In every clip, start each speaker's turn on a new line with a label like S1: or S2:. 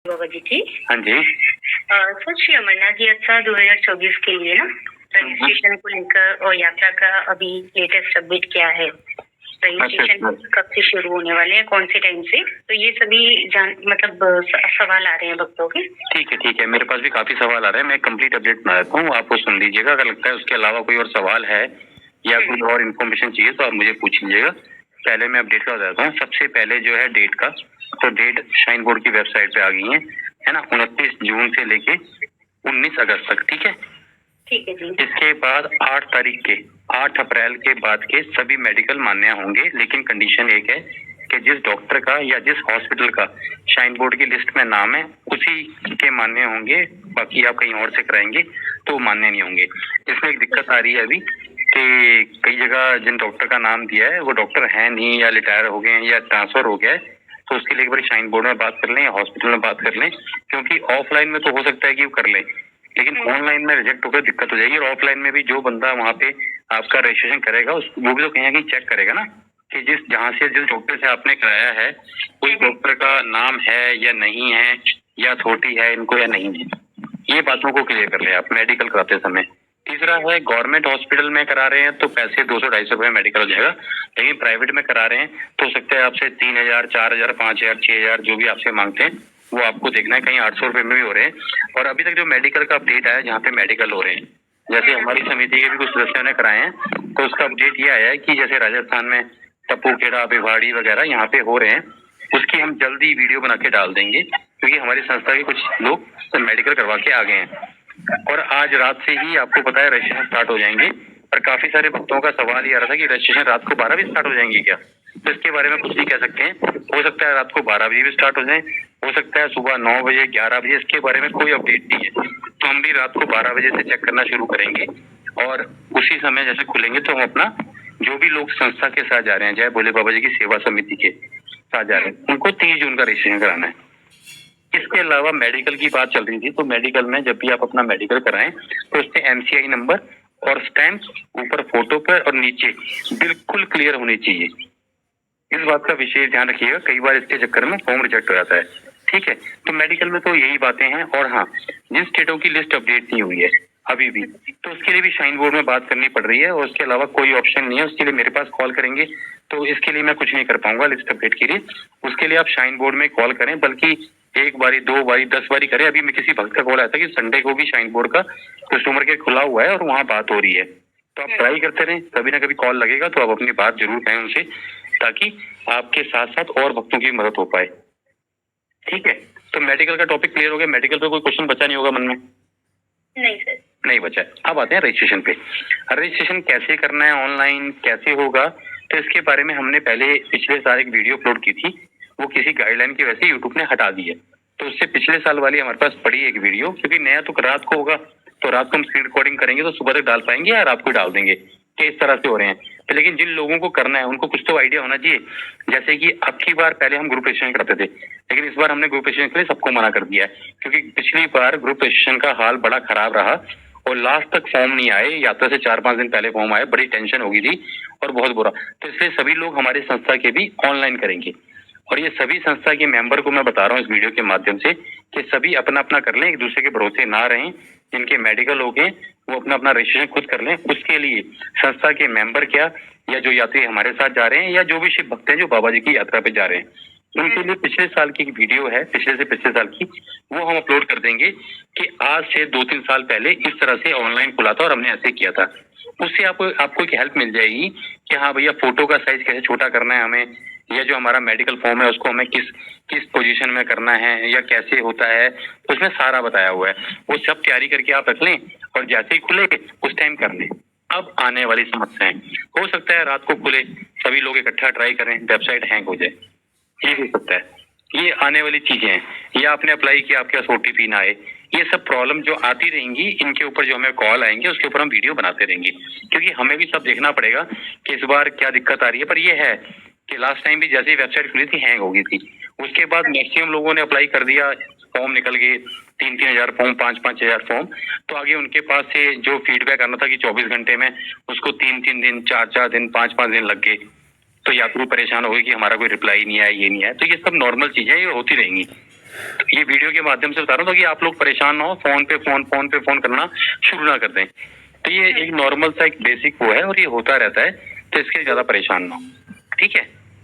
S1: बाबा जी थी।
S2: हाँ जी।
S1: सर, श्री अमरनाथ यात्रा 2024 के लिए ना रजिस्ट्रेशन को लेकर और यात्रा का अभी लेटेस्ट अपडेट क्या है? रजिस्ट्रेशन कब से शुरू होने वाले हैं, कौन से टाइम से? तो ये सभी सवाल आ रहे हैं भक्तों के।
S2: ठीक है, मेरे पास भी काफी सवाल आ रहे हैं। मैं कंप्लीट अपडेट बना देता हूँ, आपको सुन लीजिएगा। अगर लगता है उसके अलावा कोई और सवाल है या कोई और इन्फॉर्मेशन चाहिए तो आप मुझे पूछ लीजिएगा। पहले मैं अपडेट का बताता हूँ। सबसे पहले जो है डेट का, तो डेट श्राइन बोर्ड की वेबसाइट पे आ गई है ना, 29 जून से लेके 19 अगस्त तक। ठीक है
S1: जी।
S2: इसके बाद 8 अप्रैल के बाद के सभी मेडिकल मान्य होंगे, लेकिन कंडीशन एक है कि जिस डॉक्टर का या जिस हॉस्पिटल का श्राइन बोर्ड की लिस्ट में नाम है उसी के मान्य होंगे। बाकी आप कहीं और से कराएंगे तो मान्य नहीं होंगे। इसमें एक दिक्कत आ रही है अभी कि कई जगह जिन डॉक्टर का नाम दिया है वो डॉक्टर है नहीं, या रिटायर हो गए हैं या ट्रांसफर हो गया है। तो उसके लिए एक बार श्राइन बोर्ड में बात कर लें या हॉस्पिटल में बात कर लें, क्योंकि ऑफलाइन में तो हो सकता है कि वो कर लें, लेकिन ऑनलाइन में रिजेक्ट होकर दिक्कत हो जाएगी। और ऑफलाइन में भी जो बंदा वहाँ पे आपका रजिस्ट्रेशन करेगा वो भी तो कहीं ना कहीं चेक करेगा ना कि जिस डॉक्टर से आपने कराया है उस डॉक्टर का नाम है या नहीं है, या अथॉरिटी है इनको या नहीं है। ये बातों को क्लियर कर ले आप मेडिकल कराते समय। तीसरा है, गवर्नमेंट हॉस्पिटल में करा रहे हैं तो पैसे 200-250 रुपए मेडिकल हो जाएगा, लेकिन प्राइवेट में करा रहे हैं तो हो सकता है आपसे 3000, 4000, 5000, 6000 जो भी आपसे मांगते हैं वो आपको देखना है। कहीं 800 रुपए में भी हो रहे हैं। और अभी तक जो मेडिकल का अपडेट आया जहाँ पे मेडिकल हो रहे हैं, जैसे हमारी समिति के भी कुछ सदस्यों ने कराए हैं, तो उसका अपडेट ये आया है कि जैसे राजस्थान में टप्पूखेड़ा, भिवाड़ी वगैरह यहाँ पे हो रहे हैं, उसकी हम जल्दी वीडियो बना के डाल देंगे, क्योंकि हमारी संस्था के कुछ लोग मेडिकल करवा के आ गए हैं। और आज रात से ही आपको पता है रजिस्ट्रेशन स्टार्ट हो जाएंगे। और काफी सारे भक्तों का सवाल ये आ रहा था कि रजिस्ट्रेशन रात को 12 बजे स्टार्ट हो जाएंगे क्या? तो इसके बारे में कुछ नहीं कह सकते हैं। हो सकता है रात को 12 बजे भी स्टार्ट हो जाए, हो सकता है सुबह 9 बजे, 11 बजे। इसके बारे में कोई अपडेट नहीं है। तो हम भी रात को 12 बजे से चेक करना शुरू करेंगे, और उसी समय जैसे खुलेंगे तो हम अपना जो भी लोग संस्था के साथ जा रहे हैं, जय भोले बाबा जी की सेवा समिति के साथ जा रहे हैं, उनको 30 जून का रजिस्ट्रेशन कराना है। इसके अलावा मेडिकल की बात चल रही थी, तो मेडिकल में जब भी आप अपना मेडिकल कराएं तो उसमें एमसीआई नंबर और स्टैंप ऊपर फोटो पर और नीचे बिल्कुल क्लियर होनी चाहिए। इस बात का विशेष ध्यान रखिएगा, कई बार इसके चक्कर में फॉर्म रिजेक्ट हो जाता है। ठीक है, तो मेडिकल में तो यही बातें हैं। और हाँ, जिन स्टेटों की लिस्ट अपडेट नहीं हुई है अभी भी, तो उसके लिए भी श्राइन बोर्ड में बात करनी पड़ रही है, और उसके अलावा कोई ऑप्शन नहीं है। उसके लिए मेरे पास कॉल करेंगे तो इसके लिए मैं कुछ नहीं कर पाऊंगा लिस्ट अपडेट के लिए। उसके लिए आप श्राइन बोर्ड में कॉल करें, बल्कि 1 बारी, 2 बारी, 10 बारी करें। अभी मैं किसी भक्त का कॉल आया था कि संडे को भी श्राइन बोर्ड का कस्टमर केयर खुला हुआ है और वहाँ बात हो रही है। तो आप ट्राई करते रहें, कभी ना कभी कॉल लगेगा तो आप अपनी बात जरूर कहें उनसे, ताकि आपके साथ साथ और भक्तों की मदद हो पाए। ठीक है, तो मेडिकल का टॉपिक क्लियर हो गया। मेडिकल पे कोई क्वेश्चन बचा नहीं होगा मन में?
S1: नहीं सर,
S2: नहीं बचा। अब आते हैं रजिस्ट्रेशन पे। रजिस्ट्रेशन कैसे करना है, ऑनलाइन कैसे होगा, तो इसके बारे में हमने पहले पिछले साल एक वीडियो अपलोड की थी। वो किसी गाइडलाइन की वजह से यूट्यूब ने हटा दी है, तो उससे पिछले साल वाली हमारे पास पड़ी एक वीडियो, क्योंकि नया तो रात को होगा, तो रात को हम स्क्रीन रिकॉर्डिंग करेंगे तो सुबह तक डाल पाएंगे या रात को डाल देंगे कि इस तरह से हो रहे हैं। तो लेकिन जिन लोगों को करना है उनको कुछ तो आइडिया होना चाहिए। जैसे कि अब की बार पहले हम ग्रुप रजिस्ट्रेशन करते थे, लेकिन इस बार हमने ग्रुप रजिस्ट्रेशन के लिए सबको मना कर दिया है, क्योंकि पिछली बार ग्रुप रजिस्ट्रेशन का हाल बड़ा खराब रहा और लास्ट तक फॉर्म नहीं आए। यात्रा से 4-5 दिन पहले फॉर्म आए, बड़ी टेंशन हो गई थी और बहुत बुरा। तो इसलिए सभी लोग हमारी संस्था के भी ऑनलाइन करेंगे। और ये सभी संस्था के मेंबर को मैं बता रहा हूँ इस वीडियो के माध्यम से कि सभी अपना अपना कर लें, एक दूसरे के भरोसे ना रहें। जिनके मेडिकल हो गए वो अपना अपना रजिस्ट्रेशन खुद कर लें। उसके लिए संस्था के मेंबर क्या, या जो यात्री हमारे साथ जा रहे हैं, या जो भी शिव भक्त हैं जो बाबा जी की यात्रा पे जा रहे हैं, उनके लिए पिछले साल की वीडियो है, पिछले से पिछले साल की, वो हम अपलोड कर देंगे कि आज से 2-3 साल पहले इस तरह से ऑनलाइन खुला था और हमने ऐसे किया था। उससे आपको एक हेल्प मिल जाएगी कि हाँ भैया, फोटो का साइज कैसे छोटा करना है हमें, या जो हमारा मेडिकल फॉर्म है उसको हमें किस पोजीशन में करना है या कैसे होता है, तो उसमें सारा बताया हुआ है। वो सब तैयारी करके आप रख लें और जैसे ही खुले उस टाइम कर लें। अब आने वाली समस्याएं, हो सकता है रात को खुले, सभी लोग इकट्ठा ट्राई करें, वेबसाइट हैंग हो जाए, ये हो सकता है। ये आने वाली चीजें हैं, या आपने अप्लाई किया, आपके पास ओटीपी ना आए, ये सब प्रॉब्लम जो आती रहेंगी, इनके ऊपर जो हमें कॉल आएंगे उसके ऊपर हम वीडियो बनाते रहेंगे, क्योंकि हमें भी सब देखना पड़ेगा कि इस बार क्या दिक्कत आ रही है। पर ये है कि लास्ट टाइम भी जैसे ही वेबसाइट खुली थी हैंग हो गई थी, उसके बाद मैक्सिमम लोगों ने अप्लाई कर दिया, फॉर्म निकल गए, 3-3 हजार फॉर्म, 5-5 हजार फॉर्म। तो आगे उनके पास से जो फीडबैक आना था कि 24 घंटे में, उसको 3-3 दिन, 4-4 दिन, 5-5 दिन लग गए। तो यात्री परेशान हो गए कि हमारा कोई रिप्लाई नहीं आया, ये नहीं आया। तो ये सब नॉर्मल चीजें ये होती रहेंगी। तो ये वीडियो के माध्यम से बता रहा हूँ ताकि आप लोग परेशान ना हो, फोन पे फोन करना शुरू ना कर दें। तो ये एक नॉर्मल सा एक बेसिक वो है और ये होता रहता है, तो इसके लिए ज्यादा परेशान ना हो। ठीक है,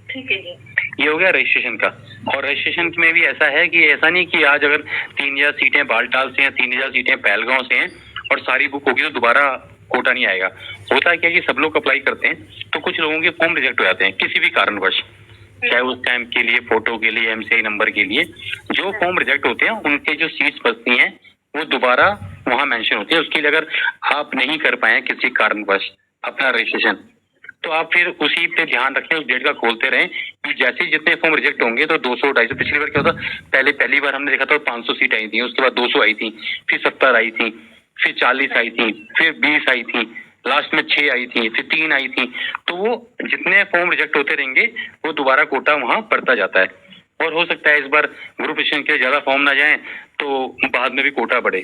S1: ठीक है जी।
S2: ये हो गया रजिस्ट्रेशन का। और रजिस्ट्रेशन में भी ऐसा है कि ऐसा नहीं कि आज अगर 3000 सीटें बालटाल से हैं, 3000 सीटें पहलगांव से हैं और सारी बुक होगी तो दोबारा कोटा नहीं आएगा। होता है क्या कि सब लोग अप्लाई करते हैं तो कुछ लोगों के फॉर्म रिजेक्ट हो जाते हैं किसी भी कारणवश, चाहे उस टाइम के लिए, फोटो के लिए, एमसीआई नंबर के लिए। जो फॉर्म रिजेक्ट होते हैं उनके जो सीट्स बचती हैं वो दोबारा वहां मेंशन होती है। उसके लिए अगर आप नहीं कर पाए किसी कारणवश अपना रजिस्ट्रेशन, तो आप फिर उसी पे ध्यान रखें, उस डेट का खोलते रहें कि जैसे ही जितने फॉर्म रिजेक्ट होंगे तो 200 250, पिछली बार क्या होता, पहली बार हमने देखा था 500 सीट आई थी, उसके बाद 200 आई थी, फिर 70 आई थी, फिर 40 आई थी, फिर 20 आई थी, लास्ट में 6 आई थी, फिर 3 आई थी। तो वो जितने फॉर्म रिजेक्ट होते रहेंगे वो दोबारा कोटा वहां बढ़ता जाता है। और हो सकता है इस बार ग्रुप रजिस्ट्रेशन के ज्यादा फॉर्म ना जाए तो बाद में भी कोटा बढ़े।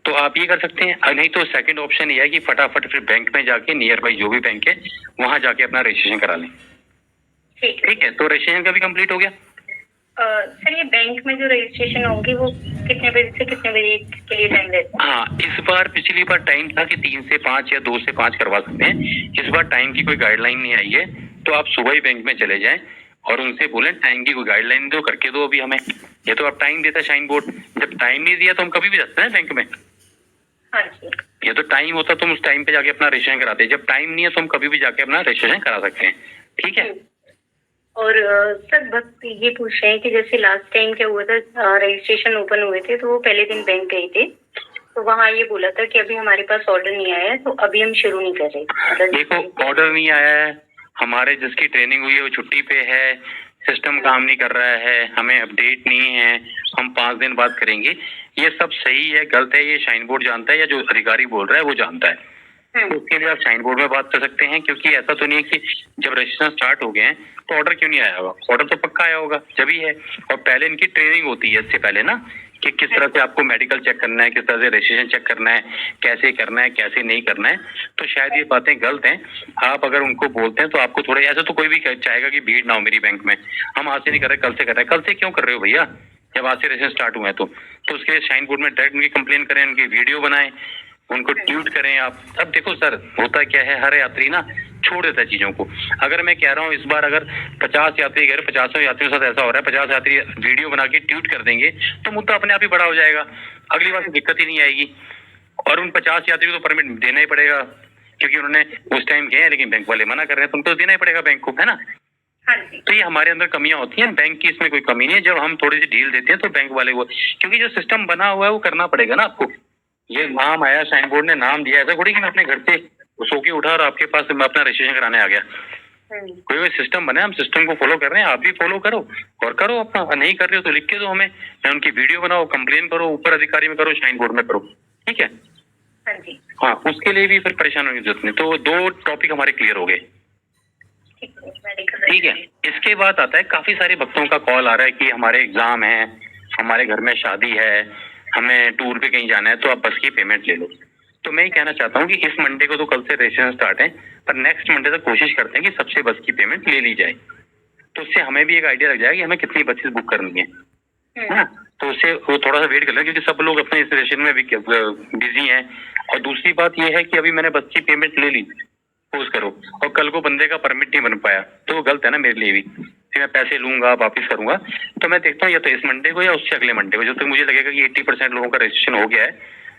S2: तो आप ये कर सकते हैं। नहीं तो सेकंड ऑप्शन ये है कि फटाफट फिर बैंक में जाके नियर बाई जो भी बैंक है वहां जाके अपना रजिस्ट्रेशन करा लें। ठीक है, तो रजिस्ट्रेशन का भी कंप्लीट हो गया।
S1: सर ये बैंक में जो रजिस्ट्रेशन होगी वो कितने बजे से कितने बजे के लिए टाइम रहता है?
S2: हाँ, इस बार पिछली बार टाइम था कि 3 से 5 या 2 से 5 करवा सकते हैं। इस बार टाइम की कोई गाइडलाइन नहीं आई है, तो आप सुबह ही बैंक में चले जाएं और उनसे बोलें टाइम की कोई गाइडलाइन दो, करके दो अभी हमें। ये तो अब टाइम देता है शाइन बोर्ड, जब टाइम नहीं दिया तो हम कभी भी जाते हैं बैंक में।
S1: हाँ जी।
S2: ये तो टाइम होता तो हम उस टाइम पे जाके अपना रजिस्ट्रेशन कराते हैं, जब टाइम नहीं है तो हम कभी भी जाके अपना रजिस्ट्रेशन करा सकते हैं। ठीक है।
S1: और सर भक्त ये पूछ रहे हैं कि जैसे लास्ट टाइम क्या हुआ था, रजिस्ट्रेशन ओपन हुए थे तो वो पहले दिन बैंक गए थे, तो वहाँ ये बोला था कि अभी हमारे पास ऑर्डर नहीं आया है तो अभी हम शुरू नहीं कर रहे।
S2: देखो, ऑर्डर नहीं आया है, हमारे जिसकी ट्रेनिंग हुई है वो छुट्टी पे है, सिस्टम काम नहीं कर रहा है, हमें अपडेट नहीं है, हम 5 दिन बाद करेंगे, ये सब सही है गलत है ये शाइन बोर्ड जानता है या जो अधिकारी बोल रहा है वो जानता है। तो उसके लिए आप शाइन बोर्ड में बात कर सकते हैं, क्योंकि ऐसा तो नहीं है कि जब रजिस्ट्रेशन स्टार्ट हो गए हैं तो ऑर्डर क्यों नहीं आया होगा। ऑर्डर तो पक्का आया होगा जब ही है। और पहले इनकी ट्रेनिंग होती है इससे पहले ना, कि किस तरह से आपको मेडिकल चेक करना है, किस तरह से रजिस्ट्रेशन चेक करना है, कैसे करना है, कैसे नहीं करना है। तो शायद ये बातें गलत हैं। आप अगर उनको बोलते हैं तो आपको थोड़े, ऐसे तो कोई भी चाहेगा कि भीड़ ना हो मेरी बैंक में, हम आज से नहीं कर रहे कल से कर रहे हैं। कल से क्यों कर रहे हो भैया, जब आज से रजिस्ट्रेशन स्टार्ट हुआ है तो उसके लिए शाइन बोर्ड में डायरेक्ट उनकी कंप्लेन करें, उनकी वीडियो बनाएं, उनको ट्वीट करें आप। अब देखो सर, होता क्या है, हर यात्री ना छोड़ देता है चीजों को। अगर मैं कह रहा हूँ इस बार अगर 50 यात्री गए, 50 यात्रियों के साथ ऐसा हो रहा है, 50 यात्री वीडियो बना के ट्वीट कर देंगे तो मुद्दा अपने आप ही बड़ा हो जाएगा, अगली बार दिक्कत ही नहीं आएगी। और उन 50 यात्रियों को तो परमिट देना ही पड़ेगा, क्योंकि उन्होंने उस टाइम गए हैं लेकिन बैंक वाले मना कर रहे हैं, तो उनको देना ही पड़ेगा बैंक को, है ना। तो ये हमारे अंदर कमियां होती हैं, बैंक की इसमें कोई कमी नहीं है। जब हम थोड़ी सी ढील देते हैं तो बैंक वाले वो, क्योंकि जो सिस्टम बना हुआ है वो करना पड़ेगा ना आपको। ये नाम आया, साइन बोर्ड ने नाम दिया, ऐसा थोड़ी कि मैं अपने घर से सो के उठा और आपके पास मैं अपना रजिस्ट्रेशन कराने आ गया। कोई सिस्टम बना है, हम सिस्टम को फॉलो कर रहे हैं, आप भी फॉलो करो और करो अपना। नहीं कर रहे हो तो लिख के दो हमें, मैं उनकी वीडियो बनाओ, कंप्लेन करो, ऊपर अधिकारी में करो, शाइन बोर्ड में करो। ठीक है। हाँ, उसके लिए भी फिर परेशान होने की जरूरत नहीं। तो 2 टॉपिक हमारे क्लियर हो गए। ठीक है। इसके बाद आता है, काफी सारे भक्तों का कॉल आ रहा है कि हमारे एग्जाम है, हमारे घर में शादी है, हमें टूर पे कहीं जाना है, तो आप बस की पेमेंट ले लो। तो मैं ये कहना चाहता हूँ कि इस मंडे को तो कल से रजिस्ट्रेशन स्टार्ट है, पर नेक्स्ट मंडे तक कोशिश करते हैं कि सबसे बस की पेमेंट ले ली जाए। तो उससे हमें भी एक आइडिया लग जाएगा कि हमें कितनी बसेस बुक करनी है ना। तो उससे वो थोड़ा सा वेट कर लें, क्योंकि सब लोग अपने इस सेशन में बिजी हैं। और दूसरी बात ये है कि अभी मैंने बस की पेमेंट ले ली, पोज करो, और कल को बंदे का परमिट नहीं बन पाया तो वो गलत है ना मेरे लिए भी। फिर मैं पैसे लूंगा, वापिस करूंगा। तो मैं देखता हूँ या तो इस मंडे को या उससे अगले मंडे को, जब तक मुझे लगेगा कि 80% लोगों का रजिस्ट्रेशन हो गया है,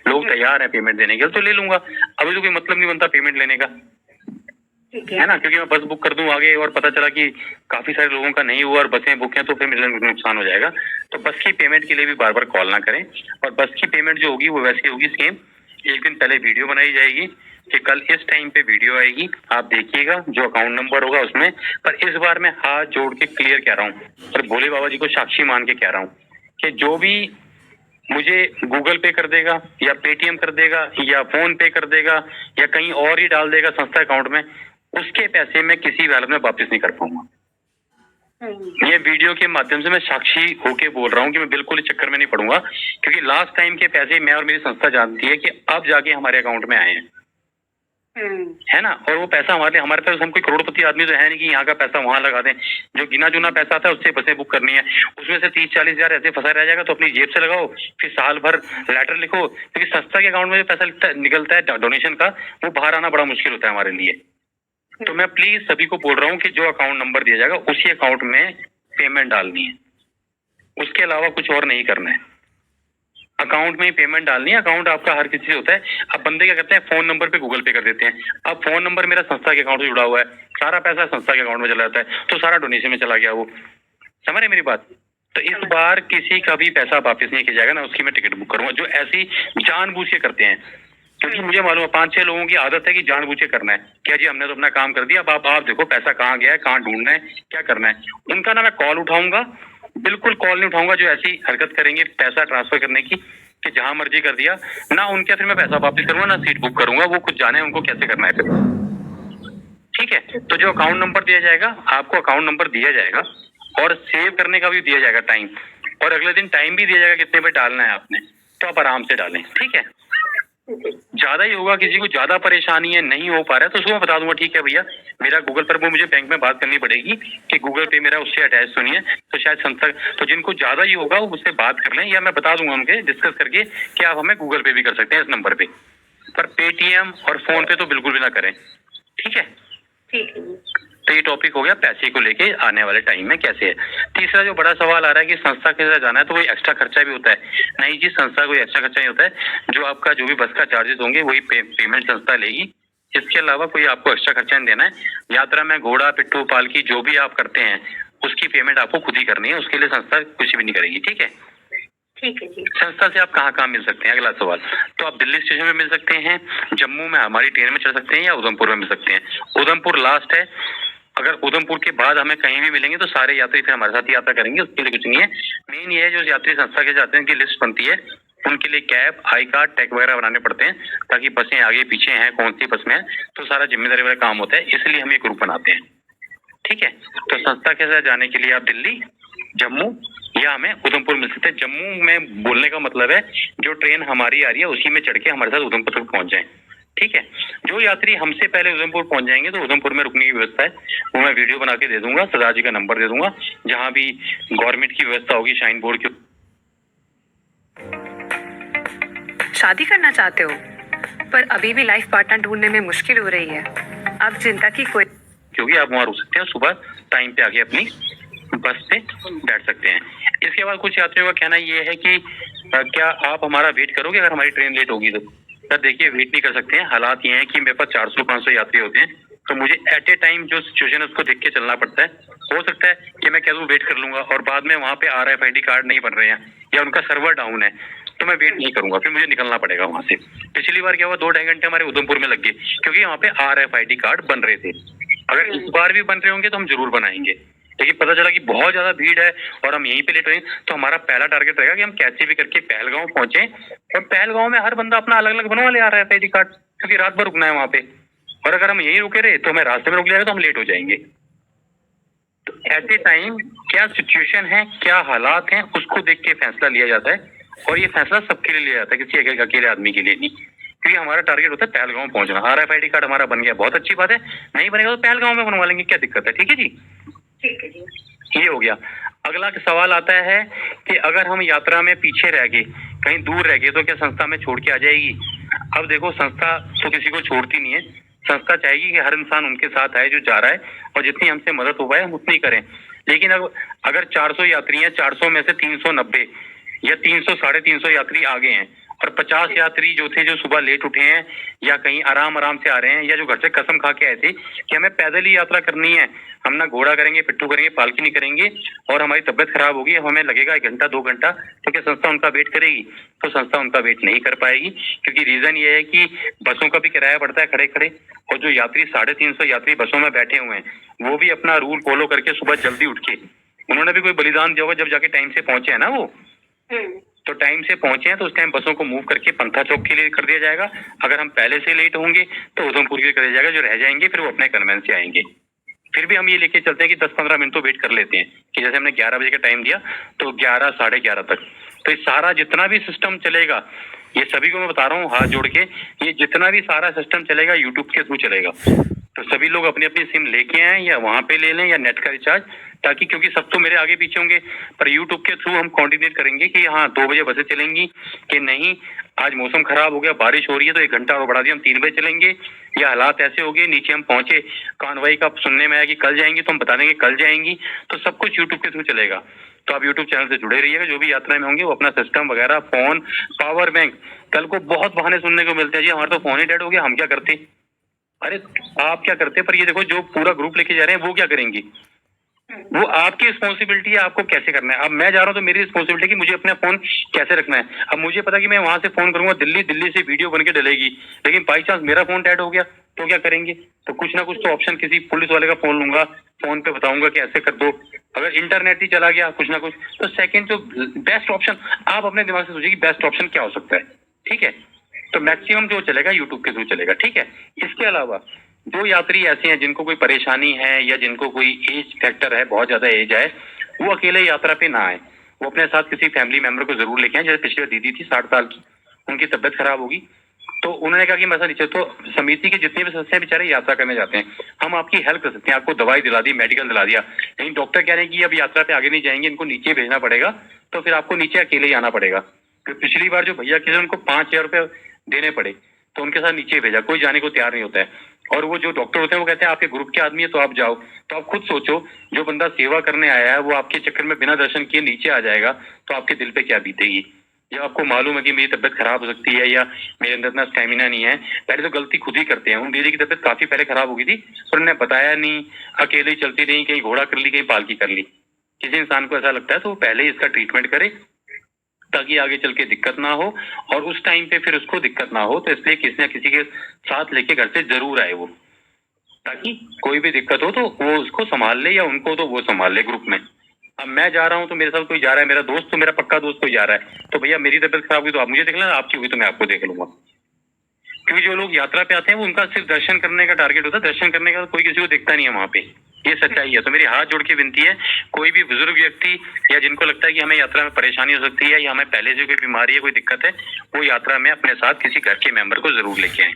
S2: लोग तैयार है पेमेंट देने के लिए, तो ले लूंगा। अभी तो कोई मतलब नहीं बनता पेमेंट लेने का, है ना, क्योंकि मैं बस बुक कर दूं आगे और पता चला कि काफी सारे लोगों का नहीं हुआ और बसें बुक हैं, तो फिर मेरे नुकसान हो जाएगा। तो बस की पेमेंट के लिए भी बार बार कॉल ना करें। और बस की पेमेंट जो होगी वो वैसे होगी सेम, एक दिन पहले वीडियो बनाई जाएगी कि कल इस टाइम पे वीडियो आएगी, आप देखिएगा, जो अकाउंट नंबर होगा उसमें। पर इस बार मैं हाथ जोड़ के क्लियर कह रहा हूँ और भोले बाबा जी को साक्षी मान के कह रहा हूँ कि जो भी मुझे गूगल पे कर देगा या पेटीएम कर देगा या फोन पे कर देगा या कहीं और ही डाल देगा संस्था अकाउंट में, उसके पैसे मैं किसी भी हालत में वापस नहीं कर पाऊंगा। ये वीडियो के माध्यम से मैं साक्षी होके बोल रहा हूँ कि मैं बिल्कुल इस चक्कर में नहीं पड़ूंगा, क्योंकि लास्ट टाइम के पैसे मैं और मेरी संस्था जानती है कि अब जाके हमारे अकाउंट में आए हैं। है ना। और वो पैसा हमारे तरफ हम कोई करोड़पति आदमी तो है नहीं कि यहाँ का पैसा वहां लगा दें। जो गिना चुना पैसा आता है उससे बसें बुक करनी है, उसमें से 30-40 हजार ऐसे फंसा रह जाएगा तो अपनी जेब से लगाओ, फिर साल भर लेटर लिखो, क्योंकि संस्था के अकाउंट में जो पैसा निकलता है डोनेशन का, वो बाहर आना बड़ा मुश्किल होता है हमारे लिए। तो मैं प्लीज सभी को बोल रहा हूँ कि जो अकाउंट नंबर दिया जाएगा उसी अकाउंट में पेमेंट डालनी है, उसके अलावा कुछ और नहीं करना है। अकाउंट में ही पेमेंट डालनी है। अकाउंट आपका हर किसी से होता है। अब बंदे क्या करते हैं, फोन नंबर पे गूगल पे कर देते हैं। अब फोन नंबर मेरा संस्था के अकाउंट से जुड़ा हुआ है, सारा पैसा संस्था के अकाउंट में चला जाता है, तो सारा डोनेशन में चला गया। वो समझ रहे मेरी बात। तो इस बार किसी का भी पैसा वापस नहीं किया जाएगा ना, उसकी मैं टिकट बुक करूंगा जो ऐसी जानबूझ के करते हैं। क्योंकि मुझे मालूम है 5-6 लोगों की आदत है कि जानबूझ के करना है। क्या जी हमने तो अपना काम कर दिया, अब आप देखो पैसा कहाँ गया है, कहाँ ढूंढना है, क्या करना है। उनका ना मैं कॉल उठाऊंगा, बिल्कुल कॉल नहीं उठाऊंगा जो ऐसी हरकत करेंगे पैसा ट्रांसफर करने की, कि जहां मर्जी कर दिया ना, उनके फिर मैं पैसा वापस करूंगा ना सीट बुक करूंगा। वो खुद जाने उनको कैसे करना है फिर। ठीक है। तो जो अकाउंट नंबर दिया जाएगा, आपको अकाउंट नंबर दिया जाएगा और सेव करने का भी दिया जाएगा टाइम, और अगले दिन टाइम भी दिया जाएगा कितने पे डालना है आपने, तो आप आराम से डालें। ठीक है। ज्यादा ही होगा, किसी को ज्यादा परेशानी है नहीं हो पा रहा है तो उसको मैं बता दूंगा, ठीक है भैया मेरा गूगल पर, वो मुझे बैंक में बात करनी पड़ेगी कि गूगल पे मेरा उससे अटैच तो नहीं है, तो शायद संस्था, तो जिनको ज्यादा ही होगा वो मुझसे बात कर लें, या मैं बता दूंगा उनके डिस्कस करके कि आप हमें गूगल पे भी कर सकते हैं इस नंबर पे, पर पेटीएम और फोन पे तो बिल्कुल भी ना करें। ठीक है।
S1: ठीक है।
S2: तो ये टॉपिक हो गया पैसे को लेके आने वाले टाइम में कैसे है। तीसरा जो बड़ा सवाल आ रहा है कि संस्था के साथ जाना है तो कोई एक्स्ट्रा खर्चा भी होता है। नहीं जी, संस्था कोई एक्स्ट्रा खर्चा नहीं होता है, जो आपका जो भी बस का चार्जेस होंगे वही पेमेंट संस्था लेगी। इसके अलावा कोई आपको एक्स्ट्रा खर्चा नहीं देना है। यात्रा में घोड़ा पिट्ठू पालकी जो भी आप करते हैं उसकी पेमेंट आपको खुद ही करनी है, उसके लिए संस्था कुछ भी नहीं करेगी। ठीक है।
S1: ठीक है जी।
S2: संस्था से आप कहाँ कहाँ मिल सकते हैं, अगला सवाल। तो आप दिल्ली स्टेशन में मिल सकते हैं, जम्मू में हमारी ट्रेन में चढ़ सकते हैं, या उधमपुर में मिल सकते हैं। उधमपुर लास्ट है। अगर उधमपुर के बाद हमें कहीं भी मिलेंगे तो सारे यात्री फिर हमारे साथ यात्रा करेंगे, उसके लिए कुछ नहीं है। मेन ये है जो यात्री संस्था के जाते हैं उनकी लिस्ट बनती है, उनके लिए कैब, आई कार्ड, टैग वगैरह बनाने पड़ते हैं ताकि बसें आगे पीछे हैं, कौन सी बस में है, तो सारा जिम्मेदारी वाला काम होता है, इसलिए हम ये ग्रुप बनाते हैं। ठीक है। तो संस्था के साथ जाने के लिए आप दिल्ली, जम्मू या हमें उधमपुर मिल सकते हैं। जम्मू में बोलने का मतलब है जो ट्रेन हमारी आ रही है उसी में चढ़ के हमारे साथ उधमपुर तक पहुंच जाए। ठीक है। जो यात्री हमसे पहले उधमपुर पहुंच जाएंगे तो उधमपुर में रुकने की व्यवस्था है, वो मैं वीडियो बना के दे दूंगा, सरदार जी का नंबर दे दूंगा, जहां भी गवर्नमेंट की व्यवस्था होगी शाइन बोर्ड की।
S3: शादी करना चाहते हो पर अभी भी लाइफ पार्टनर ढूंढने में मुश्किल हो रही है, अब चिंता की कोई,
S2: क्योंकि आप वहां रुक सकते हैं, सुबह टाइम पे आके अपनी बस पे बैठ सकते हैं। इसके बाद कुछ यात्रियों का कहना ये है कि क्या आप हमारा वेट करोगे अगर हमारी ट्रेन लेट होगी तो। सर देखिए, वेट नहीं कर सकते हैं। हालात ये हैं कि मेरे पास 400-500 यात्री होते हैं, तो मुझे एट ए टाइम जो सिचुएशन है उसको देख के चलना पड़ता है। हो सकता है कि मैं कह दूं वेट कर लूंगा और बाद में वहां पे RFID कार्ड नहीं बन रहे हैं या उनका सर्वर डाउन है, तो मैं वेट नहीं करूंगा, फिर मुझे निकलना पड़ेगा वहां से। पिछली बार क्या हुआ, 2-2.5 घंटे हमारे उधमपुर में लग गए क्योंकि वहाँ पे RFID कार्ड बन रहे थे। अगर इस बार भी बन रहे होंगे तो हम जरूर बनाएंगे, लेकिन पता चला कि बहुत ज्यादा भीड़ है और हम यहीं पे लेट रहे, तो हमारा पहला टारगेट रहेगा कि हम कैसे भी करके पहलगांव पहुंचे, और पहलगांव में हर बंदा अपना अलग अलग बनवा ले आ रहा है RFID कार्ड, क्योंकि रात भर रुकना है वहां पे, और अगर हम यहीं रुके रहे तो हमें रास्ते में रुक जाएगा तो हम लेट हो जाएंगे। तो एट ए टाइम क्या सिचुएशन है, क्या हालात हैं, उसको देख के फैसला लिया जाता है, और ये फैसला सबके लिए लिया जाता है, किसी अकेले आदमी के लिए नहीं, क्योंकि हमारा टारगेट होता है पहलगांव पहुंचना। RFID कार्ड हमारा बन गया, बहुत अच्छी बात है, नहीं बनेगा तो पहलगांव में बनवा लेंगे, क्या दिक्कत है। ठीक है जी।
S1: ठीक है जी।
S2: ये हो गया। अगला सवाल आता है कि अगर हम यात्रा में पीछे रह गए, कहीं दूर रह गए, तो क्या संस्था में छोड़ के आ जाएगी। अब देखो, संस्था तो किसी को छोड़ती नहीं है, संस्था चाहेगी कि हर इंसान उनके साथ आए जो जा रहा है, और जितनी हमसे मदद हो पाए हम उतनी करें। लेकिन अब अगर 400 यात्री हैं, 400 में से 390 या 300 350 यात्री आगे हैं, और 50 यात्री जो थे जो सुबह लेट उठे हैं या कहीं आराम से आ रहे हैं, या जो घर से कसम खा के आए थे कि हमें पैदल ही यात्रा करनी है, हम ना घोड़ा करेंगे, पिट्ठू करेंगे, पालकी नहीं करेंगे, और हमारी तबियत खराब होगी, हमें लगेगा 1 घंटा 2 घंटा, तो क्या संस्था उनका वेट करेगी। तो संस्था उनका वेट नहीं कर पाएगी, क्योंकि रीजन ये है कि बसों का भी किराया बढ़ता है खड़े खड़े, और जो यात्री 350 यात्री बसों में बैठे हुए हैं वो भी अपना रूल फॉलो करके सुबह जल्दी उठ के, उन्होंने भी कोई बलिदान दिया होगा जब जाके टाइम से पहुंचे है ना वो, तो टाइम से पहुंचे हैं तो उस टाइम बसों को मूव करके पंथा चौक के लिए कर दिया जाएगा। अगर हम पहले से लेट होंगे तो उधमपुर के लिए कर दिया जाएगा, जो रह जाएंगे फिर वो अपने कन्वेंस से आएंगे। फिर भी हम ये लेके चलते हैं कि 10-15 मिनट तो वेट कर लेते हैं, कि जैसे हमने 11 बजे का टाइम दिया तो 11 साढ़े 11 तक तो ये सारा जितना भी सिस्टम चलेगा, ये सभी को मैं बता रहा हूँ हाथ जोड़ के, ये जितना भी सारा सिस्टम चलेगा यूट्यूब के थ्रू चलेगा। तो सभी लोग अपनी अपनी सिम लेके आए या वहां पे ले लें या नेट का रिचार्ज, ताकि क्योंकि सब तो मेरे आगे पीछे होंगे, पर यूट्यूब के थ्रू हम कोऑर्डिनेट करेंगे कि हाँ 2 बजे बसें चलेंगी कि नहीं, आज मौसम खराब हो गया, बारिश हो रही है तो 1 घंटा और बढ़ा दिया, हम 3 बजे चलेंगे, या हालात ऐसे हो गए नीचे हम पहुंचे, कानवाई का सुनने में आया कि कल जाएंगी, तो हम बता देंगे कल जाएंगी। तो सब कुछ यूट्यूब के थ्रू चलेगा। तो आप यूट्यूब चैनल से जुड़े रहिएगा। जो भी यात्रा में होंगे वो अपना सिस्टम वगैरह, फोन, पावर बैंक, कल को बहुत बहाने सुनने को मिलते हैं, जी हमारा तो फोन ही डेड हो गया, हम क्या करते। अरे आप क्या करते, पर ये देखो जो पूरा ग्रुप लेके जा रहे हैं वो क्या करेंगी, वो आपकी रिस्पॉन्सिबिलिटी है, आपको कैसे करना है। अब मैं जा रहा हूँ तो मेरी रिस्पॉन्सिबिलिटी है कि मुझे अपना फोन कैसे रखना है। अब मुझे पता कि मैं वहां से फोन करूंगा, दिल्ली से वीडियो बन के डलेगी, लेकिन बाई चांस मेरा फोन डेड हो गया तो क्या करेंगे। तो कुछ ना कुछ तो ऑप्शन, किसी पुलिस वाले का फोन लूंगा, फोन पे बताऊंगा कि ऐसे कर दो। अगर इंटरनेट ही चला गया कुछ ना कुछ, तो सेकंड जो बेस्ट ऑप्शन, आप अपने दिमाग से सोचिए कि बेस्ट ऑप्शन क्या हो सकता है। ठीक है, तो मैक्सिमम जो चलेगा यूट्यूब के थ्रू चलेगा। ठीक है, इसके अलावा जो यात्री ऐसे हैं जिनको कोई परेशानी है या जिनको कोई एज फैक्टर है, बहुत ज्यादा एज है, वो अकेले यात्रा पे ना आए, वो अपने साथ किसी फैमिली मेंबर को जरूर लेके आए। जैसे पिछले दीदी थी 60 साल की, उनकी तबियत खराब होगी, तो उन्होंने कहा कि मैं नीचे, तो समिति के जितने भी सदस्य बेचारे यात्रा करने जाते हैं, हम आपकी हेल्प कर सकते हैं, आपको दवाई दिला दी, मेडिकल दिला दिया, लेकिन डॉक्टर कह रहे हैं कि अब यात्रा पे आगे नहीं जाएंगे, इनको नीचे भेजना पड़ेगा, तो फिर आपको नीचे अकेले ही आना पड़ेगा। तो पिछली बार जो भैया किसी उनको 5,000 रुपये देने पड़े, तो उनके साथ नीचे भेजा, कोई जाने को तैयार नहीं होता है। और वो जो डॉक्टर होते हैं वो कहते हैं आपके ग्रुप के आदमी है तो आप जाओ। तो आप खुद सोचो, जो बंदा सेवा करने आया है वो आपके चक्कर में बिना दर्शन किए नीचे आ जाएगा, तो आपके दिल पे क्या बीतेगी। जब आपको मालूम है कि मेरी तबियत खराब हो सकती है या मेरे अंदर इतना स्टेमिना नहीं है, पहले तो गलती खुद ही करते हैं। उन दीदी की तबियत काफी पहले खराब हो गई थी, पर उन्होंने बताया नहीं, अकेले ही चलती रही, कहीं घोड़ा कर ली, कहीं पालकी कर ली। किसी इंसान को ऐसा लगता है तो वो पहले ही इसका ट्रीटमेंट करे, ताकि आगे चल के दिक्कत ना हो, और उस टाइम पे फिर उसको दिक्कत ना हो। तो इसलिए किसी न किसी के साथ लेके घर से जरूर आए वो, ताकि कोई भी दिक्कत हो तो वो उसको संभाल ले, या उनको तो वो संभाल ले ग्रुप में। अब मैं जा रहा हूँ तो मेरे साथ कोई जा रहा है, मेरा दोस्त, तो मेरा पक्का दोस्त कोई जा रहा है, तो भैया मेरी तबियत खराब हुई तो आप मुझे देख लेना, आपकी हुई तो मैं आपको देख लूंगा। क्योंकि जो लोग यात्रा पे आते हैं वो उनका सिर्फ दर्शन करने का टारगेट होता है, दर्शन करने का कोई किसी को दिखता नहीं है वहां पे, ये सच्चाई है। तो मेरी हाथ जोड़ के विनती है, कोई भी बुजुर्ग व्यक्ति या जिनको लगता है कि हमें यात्रा में परेशानी हो सकती है या हमें पहले से कोई बीमारी है, कोई दिक्कत है, वो यात्रा में अपने साथ किसी घर के मेंबर को जरूर लेके आए।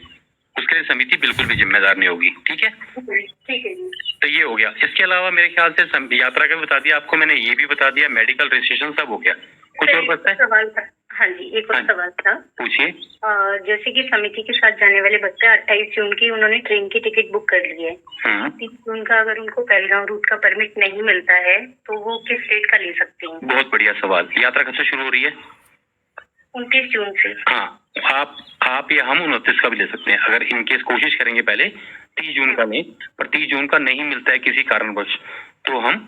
S2: उसके लिए समिति बिल्कुल भी जिम्मेदार नहीं होगी। ठीक है,
S1: ठीक है जी।
S2: तो ये हो गया। इसके अलावा मेरे ख्याल से यात्रा का भी बता दिया आपको मैंने, ये भी बता दिया, मेडिकल रजिस्ट्रेशन सब हो गया। कुछ और बचता है?
S1: सवाल था, हाँ जी, एक और सवाल था।
S2: पूछिए।
S1: जैसे कि समिति के साथ जाने वाले बच्चे 28 जून की उन्होंने ट्रेन की टिकट बुक कर ली है, 30 जून का अगर उनको पहलगांव रूट का परमिट नहीं मिलता है तो वो किस डेट का ले सकते हैं?
S2: बहुत बढ़िया सवाल। यात्रा कब से शुरू हो रही है?
S1: 29 जून से।
S2: हाँ, आप या हम 29 का भी ले सकते हैं। अगर इनकेस कोशिश करेंगे पहले 30 जून का लें, पर 30 जून का नहीं मिलता है किसी कारणवश, तो हम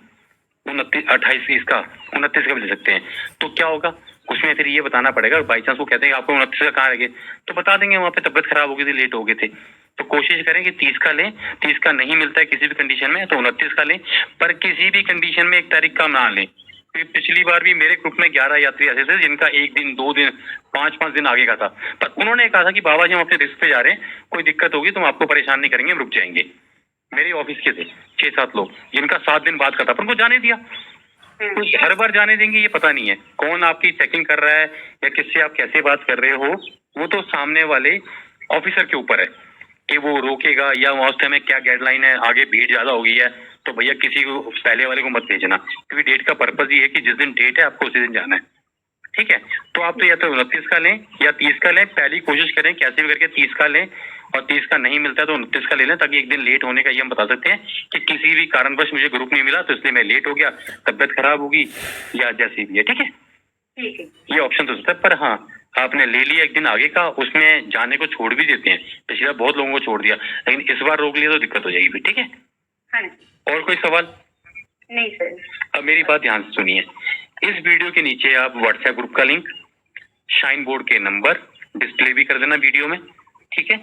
S2: 29 का भी ले सकते हैं। तो क्या होगा उसमें, फिर ये बताना पड़ेगा। बाई चांस वो कहते हैं आपको 29 का कहाँ रह, तो बता देंगे वहाँ पे तबियत खराब हो गई थी, लेट हो गए थे। तो कोशिश करें कि 30 का लें। 30 का नहीं मिलता है किसी भी कंडीशन में तो 29 का लें, पर किसी भी कंडीशन में 1 तारीख का ना लें। पिछली बार भी मेरे ग्रुप में 11 यात्री ऐसे थे जिनका 1 दिन, 2 दिन, 5-5 दिन आगे का था, पर उन्होंने कहा था कि बाबा जी हम अपने रिस्क पे जा रहे हैं, कोई दिक्कत होगी तो हम आपको परेशान नहीं करेंगे, हम रुक जाएंगे। मेरे ऑफिस के थे 6-7 लोग जिनका 7 दिन बाद का था, पर उनको जाने दिया। तो हर बार जाने देंगे ये पता नहीं है, कौन आपकी चेकिंग कर रहा है या किससे आप कैसे बात कर रहे हो, वो तो सामने वाले ऑफिसर के ऊपर है कि वो रोकेगा या उस समय क्या गाइडलाइन है, आगे भीड़ ज्यादा हो गई है तो भैया किसी को पहले वाले को मत भेजना, क्योंकि डेट का पर्पज ये है कि जिस दिन डेट है आपको उसी दिन जाना है। ठीक है, तो आप तो या तो 29 का लें या 30 का लें। पहली कोशिश करें कैसे भी करके 30 का लें, और 30 का नहीं मिलता है तो 29 का ले लें, ताकि 1 दिन लेट होने का ये हम बता सकते हैं कि किसी भी कारणवश मुझे ग्रुप नहीं मिला तो इसलिए मैं लेट हो गया, तबियत खराब होगी या जैसी भी है। ठीक है, ये ऑप्शन तो सकता है, पर हाँ आपने ले लिया 1 दिन आगे का, उसमें जाने को छोड़ भी देते हैं। पिछले बार बहुत लोगों को छोड़ दिया, लेकिन इस बार रोक लिया तो दिक्कत हो जाएगी फिर। ठीक है, और कोई सवाल?
S1: नहीं सर।
S2: अब मेरी बात ध्यान से सुनिए, इस वीडियो के नीचे आप व्हाट्सएप ग्रुप का लिंक, शाइन बोर्ड के नंबर डिस्प्ले भी कर देना वीडियो में। ठीक है,